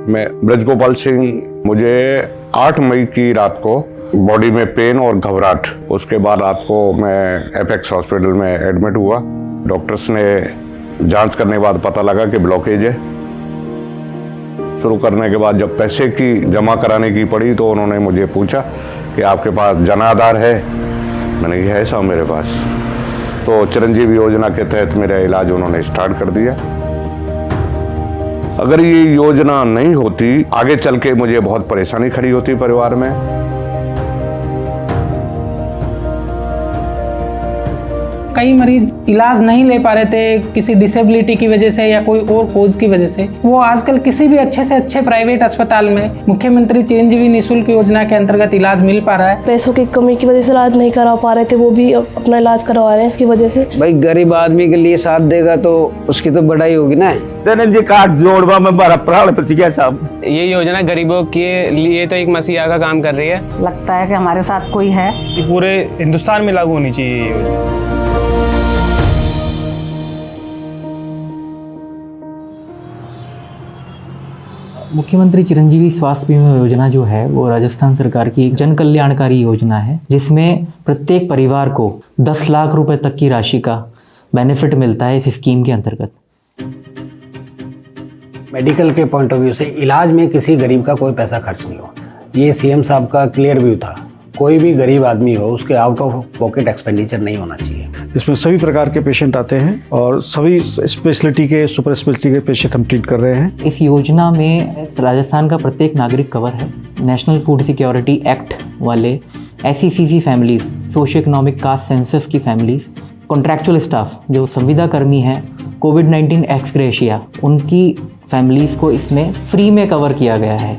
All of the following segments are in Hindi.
मैं ब्रजगोपाल सिंह। मुझे 8 मई की रात को बॉडी में पेन और घबराहट, उसके बाद रात को मैं एपेक्स हॉस्पिटल में एडमिट हुआ। डॉक्टर्स ने जांच करने के बाद पता लगा कि ब्लॉकेज है। शुरू करने के बाद जब पैसे की जमा कराने की पड़ी तो उन्होंने मुझे पूछा कि आपके पास जन आधार है? मैंने कहा है साहब मेरे पास। तो चिरंजीवी योजना के तहत मेरा इलाज उन्होंने स्टार्ट कर दिया। अगर ये योजना नहीं होती, आगे चल के मुझे बहुत परेशानी खड़ी होती परिवार में। कई मरीज इलाज नहीं ले पा रहे थे किसी डिसेबिलिटी की वजह से या कोई और कोज की वजह से। वो आजकल किसी भी अच्छे से अच्छे प्राइवेट अस्पताल में मुख्यमंत्री चिरंजीवी निःशुल्क योजना के अंतर्गत इलाज मिल पा रहा है। पैसों की कमी की वजह से इलाज नहीं करा पा रहे थे, वो भी अपना इलाज करवा रहे हैं इसकी वजह से। भाई गरीब आदमी के लिए साथ देगा तो उसकी तो बढ़ाई होगी ना। चिरंजीवी कार्ड जोड़वा में बड़ा प्राण प्रतिज्ञा साहब। ये योजना गरीबों के लिए तो एक मसीहा का काम कर रही है। लगता है कि हमारे साथ कोई है। ये पूरे हिंदुस्तान में लागू होनी चाहिए ये योजना। मुख्यमंत्री चिरंजीवी स्वास्थ्य बीमा योजना जो है वो राजस्थान सरकार की एक जन कल्याणकारी योजना है, जिसमें प्रत्येक परिवार को 10 लाख रुपए तक की राशि का बेनिफिट मिलता है इस स्कीम के अंतर्गत। मेडिकल के पॉइंट ऑफ व्यू से इलाज में किसी गरीब का कोई पैसा खर्च नहीं हो। ये सीएम साहब का क्लियर व्यू था। कोई भी गरीब आदमी हो उसके आउट ऑफ पॉकेट एक्सपेंडिचर नहीं होना चाहिए। इसमें सभी प्रकार के पेशेंट आते हैं और सभी स्पेशलिटी के, सुपर स्पेशलिटी के पेशेंट हम ट्रीट कर रहे हैं। इस योजना में राजस्थान का प्रत्येक नागरिक कवर है। नेशनल फूड सिक्योरिटी एक्ट वाले, SECC families, socio economic caste census की फैमिलीज, कॉन्ट्रैक्चुअल स्टाफ जो संविदा कर्मी हैं, कोविड-19 एक्स ग्रेशिया, उनकी फैमिलीज़ को इसमें फ्री में कवर किया गया है।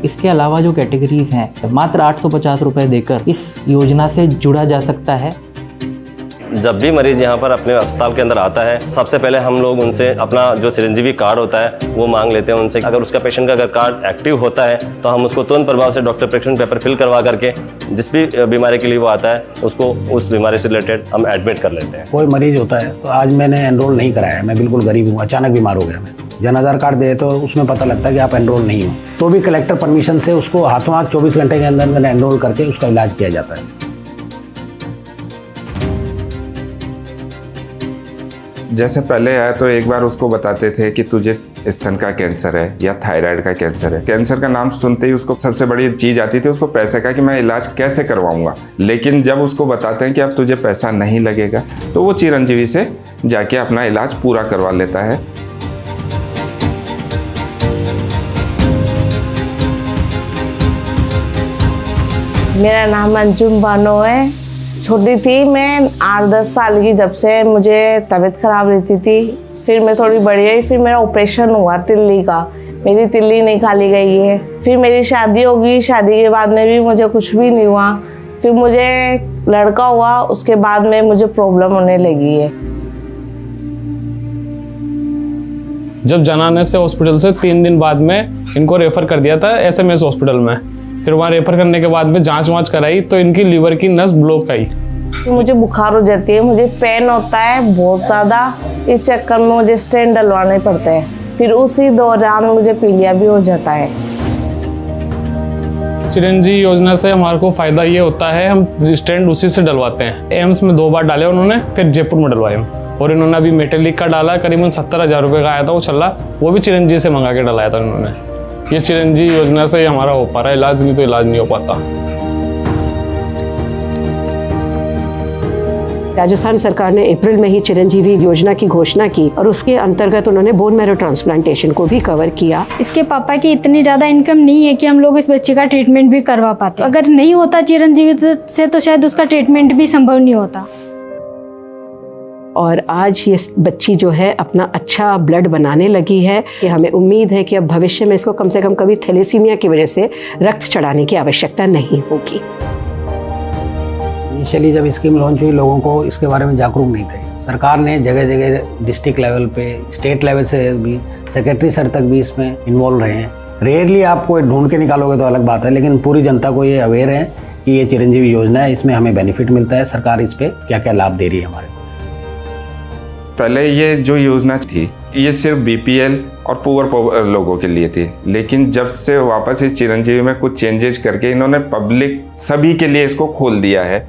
इसके अलावा जो कैटेगरीज हैं, मात्र 850 रुपये देकर इस योजना से जुड़ा जा सकता है। जब भी मरीज यहाँ पर अपने अस्पताल के अंदर आता है, सबसे पहले हम लोग उनसे अपना जो चिरंजीवी कार्ड होता है वो मांग लेते हैं उनसे। अगर उसका पेशेंट का अगर कार्ड एक्टिव होता है तो हम उसको तुरंत प्रभाव से डॉक्टर प्रिस्क्रिप्शन पेपर फिल करवा करके जिस भी बीमारी के लिए वो आता है उसको उस बीमारी से रिलेटेड हम एडमिट कर लेते हैं। कोई मरीज होता है तो आज मैंने एनरोल नहीं कराया, मैं बिल्कुल गरीब हूँ, अचानक बीमार हो गया मैं, जन आधार कार्ड दे तो उसमें पता लगता है कि आप एनरोल नहीं हो, तो भी कलेक्टर परमिशन से उसको हाथों हाथ 24 घंटे के अंदर मैंने एनरोल करके उसका इलाज किया जाता है। जैसे पहले आया तो एक बार उसको बताते थे कि तुझे स्तन का कैंसर है या थायराइड का कैंसर है। कैंसर का नाम सुनते ही उसको सबसे बड़ी चीज आती थी उसको पैसे का, कि मैं इलाज कैसे करवाऊंगा। लेकिन जब उसको बताते हैं कि अब तुझे पैसा नहीं लगेगा तो वो चिरंजीवी से जाके अपना इलाज पूरा करवा लेता है। मेरा नाम अंजुम बानो है। छोटी थी मैं 8-10 साल की, जब से मुझे तबीयत खराब रहती थी। फिर मैं थोड़ी बड़ी हुई, फिर मेरा ऑपरेशन हुआ तिल्ली का, मेरी तिल्ली निकाली गई है। फिर मेरी शादी होगी, शादी के बाद में भी मुझे कुछ भी नहीं हुआ। फिर मुझे लड़का हुआ, उसके बाद में मुझे प्रॉब्लम होने लगी है। जब जनाने से हॉस्पिटल से 3 दिन बाद में इनको रेफर कर दिया था SMS हॉस्पिटल में। फिर वहाँ रेफर करने के बाद में जांच वाँच कराई तो इनकी लीवर की नस ब्लॉक आई। मुझे बुखार हो जाती है, मुझे पेन होता है बहुत ज़्यादा। इस चक्कर में मुझे स्टेंट डलवाने पड़ते हैं। फिर उसी दौरान मुझे पीलिया भी हो जाता है। चिरंजीवी योजना से हमारे को फ़ायदा ये होता है, हम स्टेंट उसी से डलवाते हैं। एम्स में 2 बार डाले उन्होंने, फिर जयपुर में डलवाए। और इन्होंने अभी मेटेलिक का डाला, करीबन 70,000 रुपये का आया था वो छल्ला, वो भी चिरंजीवी से मंगा के डलाया था उन्होंने। ये चिरंजीवी योजना से हमारा हो पा रहा है इलाज, नहीं तो इलाज नहीं हो पाता। राजस्थान सरकार ने अप्रैल में ही चिरंजीवी योजना की घोषणा की और उसके अंतर्गत उन्होंने बोन मैरो ट्रांसप्लांटेशन को भी कवर किया। इसके पापा की इतनी ज़्यादा इनकम नहीं है कि हम लोग इस बच्चे का ट्रीटमेंट भी करवा पाते। अगर नहीं होता चिरंजीवी से तो शायद उसका ट्रीटमेंट भी संभव नहीं होता। और आज ये बच्ची जो है अपना अच्छा ब्लड बनाने लगी है कि हमें उम्मीद है कि अब भविष्य में इसको कम से कम कभी थैलेसीमिया की वजह से रक्त चढ़ाने की आवश्यकता नहीं होगी। इनिशियली जब स्कीम लॉन्च हुई लोगों को इसके बारे में जागरूक नहीं थे। सरकार ने जगह जगह डिस्ट्रिक्ट लेवल पे, स्टेट लेवल से भी, सेक्रेटरी सर तक भी इसमें इन्वॉल्व रहे हैं। रेयरली आप कोई ढूंढ के निकालोगे तो अलग बात है, लेकिन पूरी जनता को ये अवेयर है कि ये चिरंजीवी योजना है, इसमें हमें बेनिफिट मिलता है, सरकार इस पर क्या क्या लाभ दे रही है हमारे। पहले ये जो योजना थी ये सिर्फ बीपीएल और पुअर लोगों के लिए थी, लेकिन जब से वापस इस चिरंजीवी में कुछ चेंजेस करके इन्होंने पब्लिक सभी के लिए इसको खोल दिया है।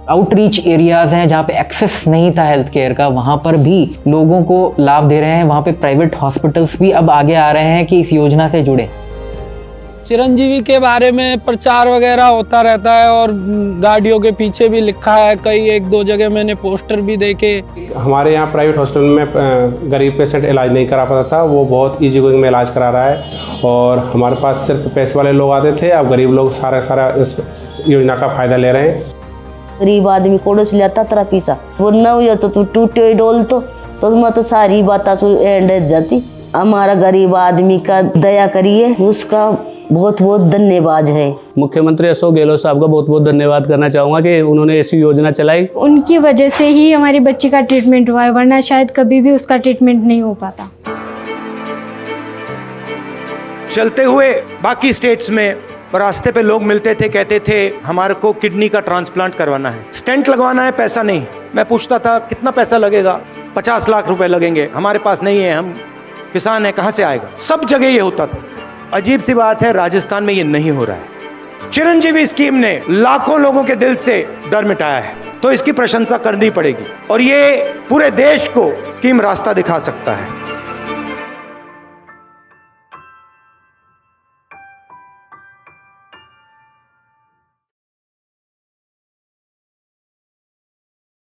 आउटरीच एरियाज़ हैं जहाँ पे एक्सेस नहीं था हेल्थ केयर का, वहाँ पर भी लोगों को लाभ दे रहे हैं। वहाँ पे प्राइवेट हॉस्पिटल्स भी अब आगे आ रहे हैं कि इस योजना से जुड़े। चिरंजीवी के बारे में प्रचार वगैरह होता रहता है और गाड़ियों के पीछे भी लिखा है, कई एक दो जगह मैंने पोस्टर भी देखे। हमारे यहाँ प्राइवेट हॉस्पिटल में गरीब पेशेंट इलाज नहीं करा पाता था, वो बहुत ईजी गोइंग में इलाज करा रहा है और हमारे पास सिर्फ पैसे वाले लोग आते थे, अब गरीब लोग सारा इस योजना का फ़ायदा ले रहे हैं। गरीब आदमी कोड़ो से लेता तेरा पैसा, वो न हुआ तो तू टूटे डोल तो मैं तो सारी बात एंड जाती। हमारा गरीब आदमी का दया करिए, उसका बहुत बहुत धन्यवाद है। मुख्यमंत्री अशोक गहलोत साहब का बहुत बहुत धन्यवाद करना चाहूँगा कि उन्होंने ऐसी योजना चलाई। उनकी वजह से ही हमारी बच्ची का ट्रीटमेंट हुआ है, वरना शायद कभी भी उसका ट्रीटमेंट नहीं हो पाता। चलते हुए बाकी स्टेट्स में रास्ते पे लोग मिलते थे, कहते थे हमारे को किडनी का ट्रांसप्लांट करवाना है, स्टेंट लगवाना है, पैसा नहीं। मैं पूछता था कितना पैसा लगेगा, 50 लाख रुपए लगेंगे, हमारे पास नहीं है, हम किसान हैं, कहाँ से आएगा। सब जगह ये होता था। अजीब सी बात है, राजस्थान में ये नहीं हो रहा है। चिरंजीवी स्कीम ने लाखों लोगों के दिल से डर मिटाया है, तो इसकी प्रशंसा करनी पड़ेगी और ये पूरे देश को स्कीम रास्ता दिखा सकता है।